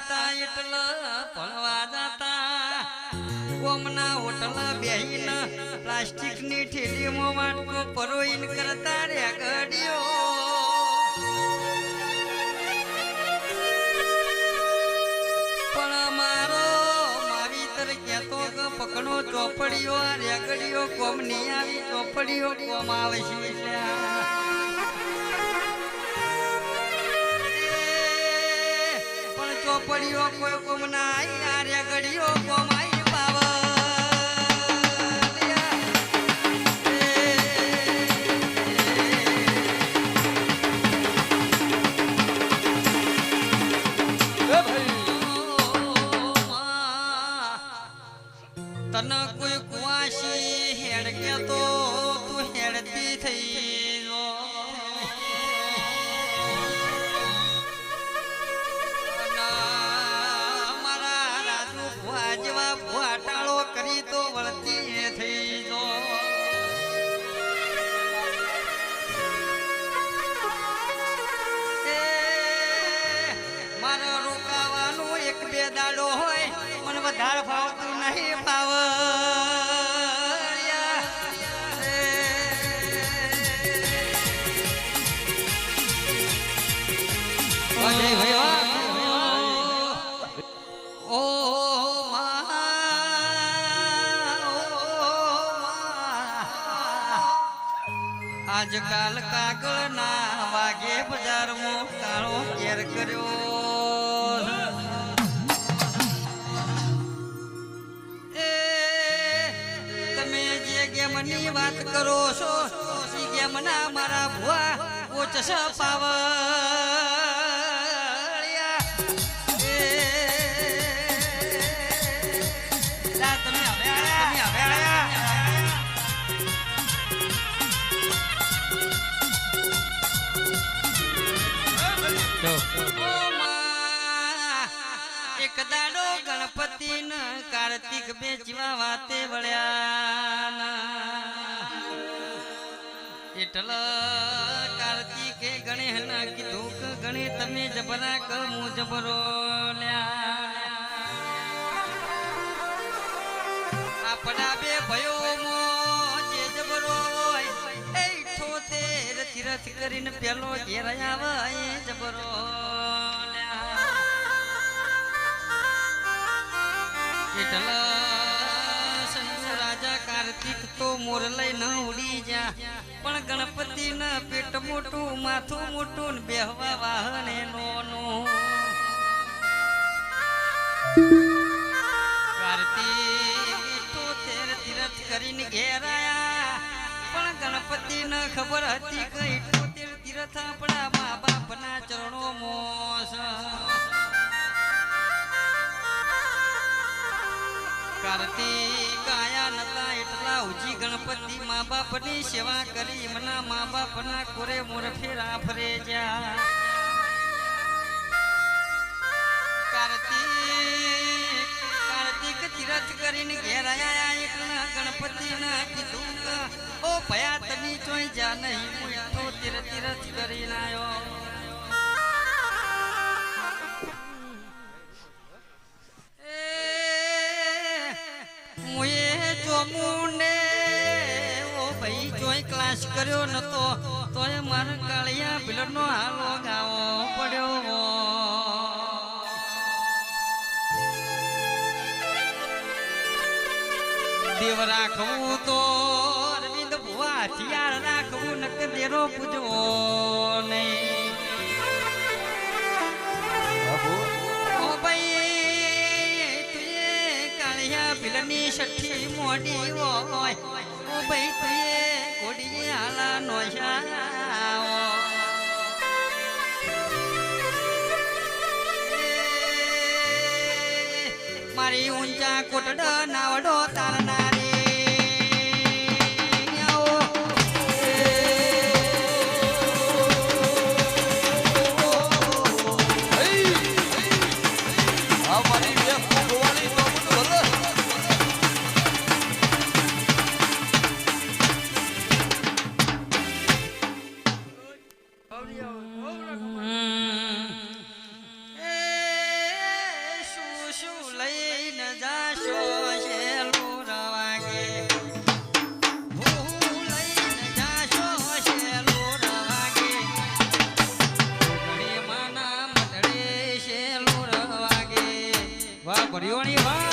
હતા એટલે ભણવા જતા કોમના હોટલ બેહીને પ્લાસ્ટિકની થેલીમાં વાટકો પરોઈન કરતા રે ગડીઓ પણ મારો માવીતર કહેતો કે પકડો ચોપડીઓ રેગડીઓ કોમ નહીં આવી ચોપડીઓ કોમ આવે છે એટલે ચોપડીઓ કોઈ કોમ ના આવી આ રેગડીઓ કોમ આવી પાવ તને કોઈ કુવાસી હેડ કે તો તું હેડતી થઈ મારા રાજુ ભુવા જેવા ભુવાટાળો કરી તો વળતી થઈ જો મારો રોકાવાનો એક બે દાડો હોય મને વધારે ભાવતું નહીં ભાવ આજકાલ કાગળ ના વાગે બજારમાં કાળો કેર કર્યો તમે જે ગેમની વાત કરો છો એ ગેમના મારા ભુવા ઓછ પાવ એક દાડો ગણપતિ ન કાર્તિક બે જીવા વાતે વળ્યા એટલે કાર્તિકે ગણેશ કીધું કે ગણે તમે જબરા ક હું જબરો આપણા બે ભયો જે જબરો હોય એ 78 તીરથ કરીને પેલો ઘેર આવે એ જબરો સંજુ રાજા કાર્તિક તો મોર લઈને ઉડી જા પણ ગણપતિ ન પેટ મોટું માથું મોટું ને બેહવા વાહન એનું કાર્તિક તો તીરથ કરીને ઘેર આયા પણ ગણપતિ ન ખબર હતી કે 78 તીરથ આપણા મા બાપના ચરણો મોસ કાર્તિક આયા નતા એટલા ઉજી ગણપતિ મા બાપની સેવા કરી મના મા બાપના કોરે મોર ફેરા ફરે જા કાર્તિક તીરથ કરીને ઘેર આયા એકલા ગણપતિ ના કીધું ઓ ભયા તની ચોઈ જા નહીં હું તો તીરથ કરીને આયો મુને ઓ ભાઈ જોઈ ક્લાસ કર્યો નતો તોય મારા કાળિયા બિલનો હાલો ગાવો પડ્યો દેવ રાખવું તો અરવિંદ ભુવા હથિયાર રાખવું નક દેરો પૂજવો નહીં ઓ ભાઈ તુએ કાળિયા બિલની સઠ્ઠી મોડી હોય ઓ ભાઈ તુએ કોડી હાલા નોશાઓ મારી ઊંચા કોટડા નાવડો તારનારી ભુયોણી વાહ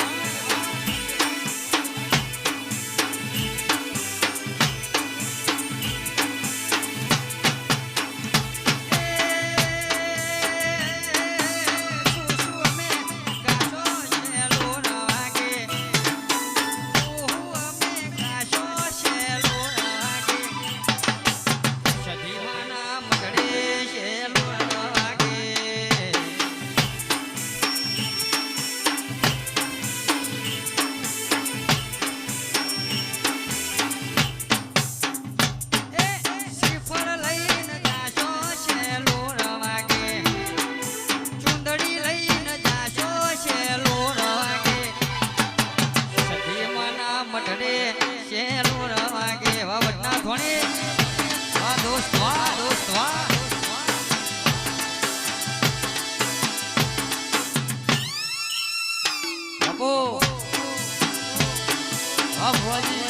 Oh,